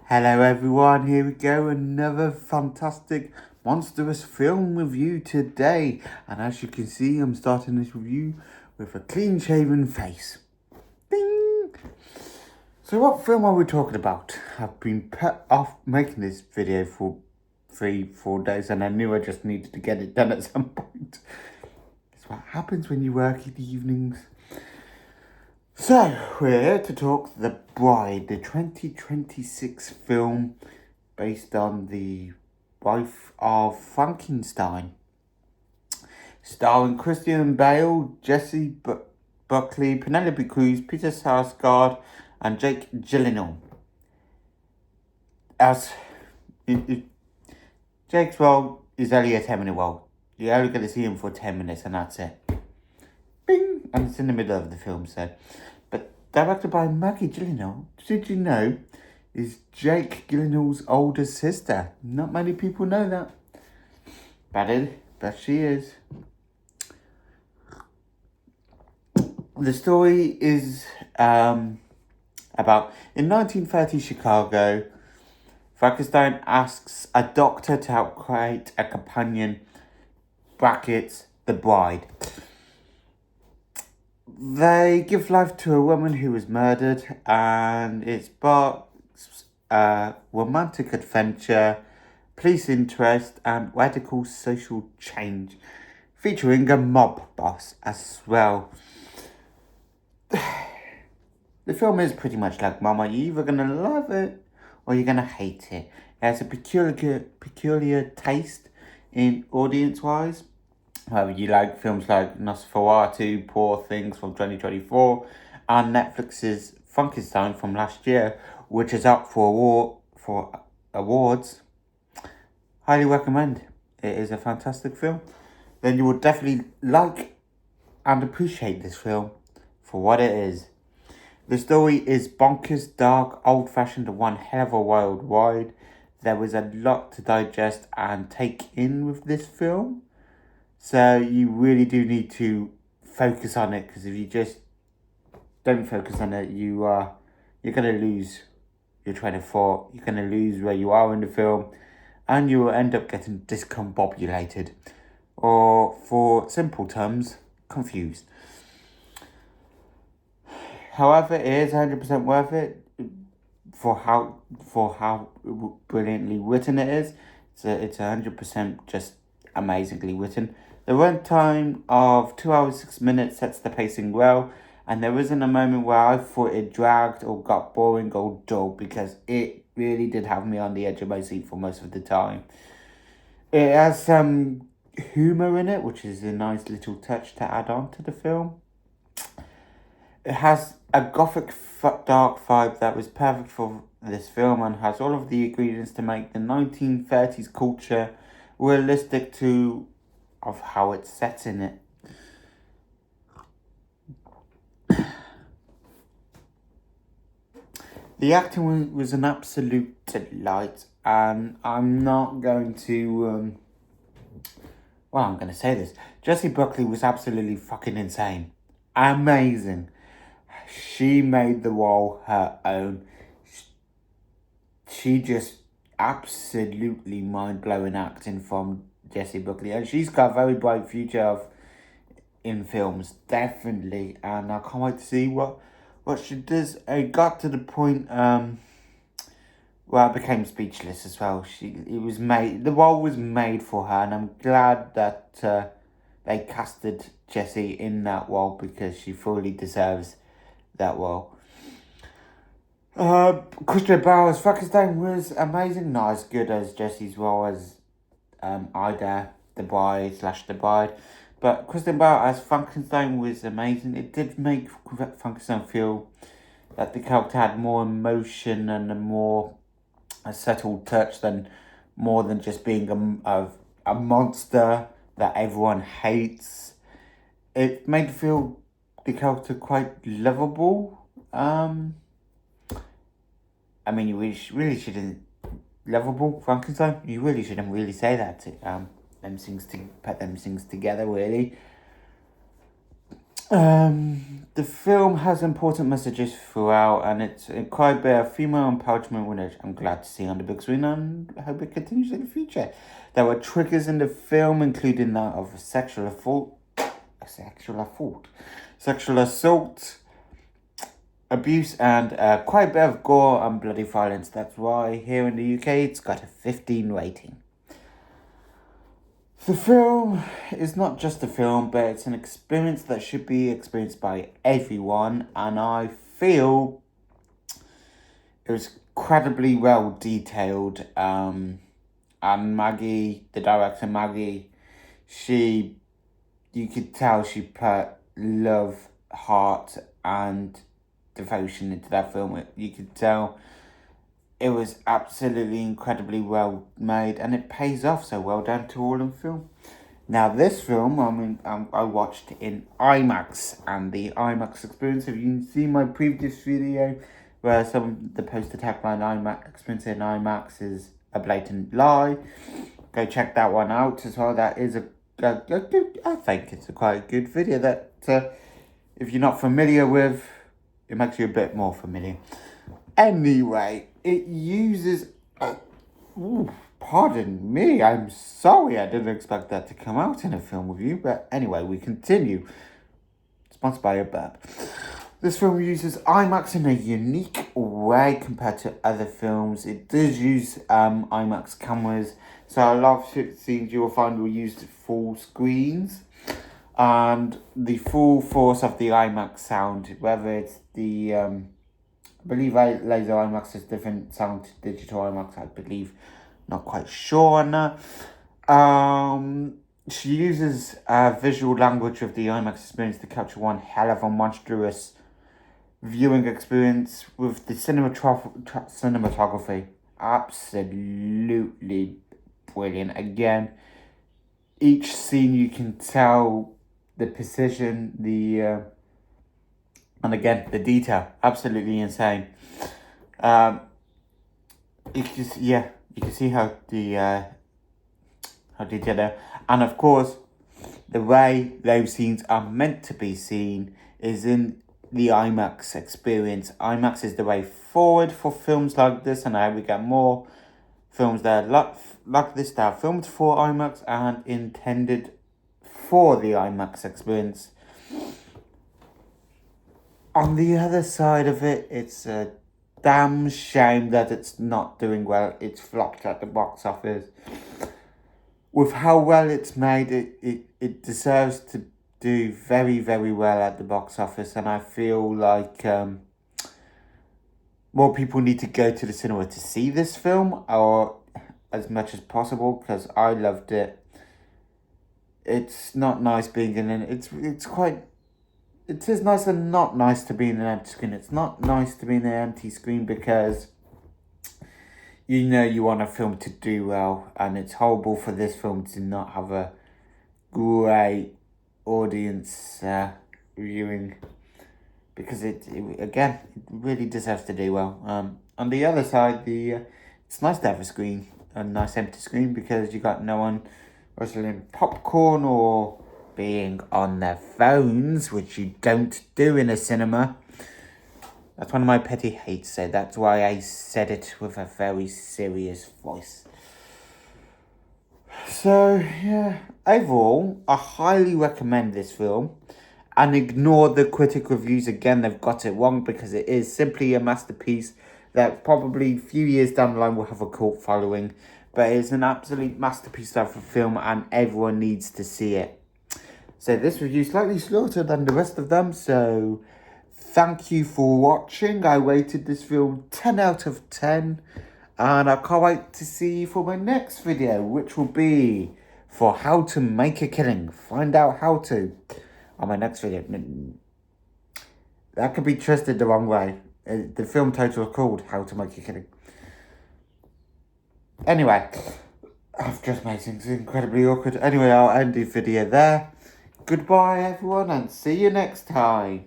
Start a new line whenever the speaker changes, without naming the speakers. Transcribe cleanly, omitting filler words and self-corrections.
Hello everyone, here we go, another fantastic Monsterous film review today. And as you can see, I'm starting this review with a clean shaven face. Ding! So what film are we talking about? I've been put off making this video for 3-4 days and I knew I just needed to get it done at some point. It's what happens when you work in the evenings. So, we're here to talk The Bride, the 2026 film based on the wife of Frankenstein. Starring Christian Bale, Jesse Buckley, Penelope Cruz, Peter Sarsgaard, and Jake Gyllenhaal. Jake's role is only a 10-minute role. You're only going to see him for 10 minutes and that's it. Bing! And it's in the middle of the film, so. But directed by Maggie Gyllenhaal, did you know, is Jake Gyllenhaal's older sister. Not many people know that. But she is. The story is about, in 1930 Chicago, Frankenstein asks a doctor to help create a companion, brackets, the bride. They give life to a woman who was murdered, and it sparks a romantic adventure, police interest, and radical social change, featuring a mob boss as well. The film is pretty much like Mama. You're either going to love it or you're going to hate it. It has a peculiar taste in audience-wise. You like films like Nosferatu, Poor Things from 2024, and Netflix's Frankenstein from last year, which is up for awards. Highly recommend. It is a fantastic film. Then you will definitely like and appreciate this film for what it is. The story is bonkers, dark, old-fashioned, and one hell of a wild ride. There was a lot to digest and take in with this film. So you really do need to focus on it, because if you just don't focus on it, you're going to lose your train of thought. You're going to lose where you are in the film, and you will end up getting discombobulated, or for simple terms, confused. However, it is 100% worth it for how brilliantly written it is. It's 100% just amazingly written. The runtime of 2 hours 6 minutes sets the pacing well, and there isn't a moment where I thought it dragged or got boring or dull, because it really did have me on the edge of my seat for most of the time. It has some humour in it, which is a nice little touch to add on to the film. It has a gothic dark vibe that was perfect for this film, and has all of the ingredients to make the 1930s culture realistic of how it's set in it. The acting was an absolute delight, and I'm not going to, I'm going to say this. Jessie Buckley was absolutely fucking insane. Amazing. She made the role her own. She just absolutely mind-blowing acting from Jessie Buckley, and she's got a very bright future in films, definitely, and I can't wait to see what she does. It got to the point where I became speechless as well. The role was made for her, and I'm glad that they casted Jessie in that role, because she fully deserves that role. Christian Bale as Frankenstein was amazing, not as good as Jessie's role as Ida, the bride, but Christian Bale as Frankenstein was amazing. It did make Frankenstein feel that the character had more emotion and a settled touch more than just being a monster that everyone hates. It made feel the character quite lovable. I mean, you really shouldn't lovable Frankenstein. You really shouldn't really say that. Put them things together, really. The film has important messages throughout, and it's quite a bit of female empowerment, which I'm glad to see on the big screen, and I hope it continues in the future. There were triggers in the film, including that of sexual assault, abuse, and quite a bit of gore and bloody violence. That's why here in the UK it's got a 15 rating. The film is not just a film, but it's an experience that should be experienced by everyone, and I feel it was incredibly well detailed. And Maggie, the director Maggie, you could tell she put love, heart, and devotion into that film. You could tell it was absolutely incredibly well made, and it pays off. So well done to all in film. Now this film, I watched in IMAX, and the IMAX experience. If you see my previous video, where the poster tagline IMAX experience in IMAX is a blatant lie, go check that one out as well. That is a good. I think it's a quite good video that if you're not familiar with, it makes you a bit more familiar. Anyway, it uses... pardon me, I'm sorry, I didn't expect that to come out in a film review. But anyway, we continue. Sponsored by a burp. This film uses IMAX in a unique way compared to other films. It does use IMAX cameras. So a lot of scenes you will find will use full screens. And the full force of the IMAX sound, whether it's the... I believe laser IMAX is different sound to digital IMAX, I believe. Not quite sure on that. She uses visual language of the IMAX experience to capture one hell of a monstrous viewing experience with the cinematography. Absolutely brilliant. Again, each scene you can tell the precision, and again, the detail, absolutely insane. You can see how detailed they are. And of course, the way those scenes are meant to be seen is in the IMAX experience. IMAX is the way forward for films like this, and I hope we get more films that are like this that are filmed for IMAX and intended for the IMAX experience. On the other side of it, it's a damn shame that it's not doing well. It's flopped at the box office. With how well it's made, it deserves to do very, very well at the box office. And I feel like more people need to go to the cinema to see this film, or as much as possible, because I loved it. It's not nice being in it. It is nice and not nice to be in an empty screen. It's not nice to be in an empty screen because you want a film to do well, and it's horrible for this film to not have a great audience viewing, because it really deserves to do well. On the other side, it's nice to have a nice empty screen, because you got no one rustling popcorn or being on their phones, which you don't do in a cinema. That's one of my petty hates, so that's why I said it with a very serious voice. So, yeah, overall, I highly recommend this film, and ignore the critic reviews. Again, they've got it wrong, because it is simply a masterpiece that probably a few years down the line will have a cult following, but it's an absolute masterpiece of a film, and everyone needs to see it. So this review is slightly shorter than the rest of them, so thank you for watching. I rated this film 10 out of 10, and I can't wait to see you for my next video, which will be for how to make a killing. Find out how to on my next video. That could be twisted the wrong way. The film title is called How to Make a Killing. Anyway, I've just made things incredibly awkward. Anyway, I'll end the video there. Goodbye, everyone, and see you next time.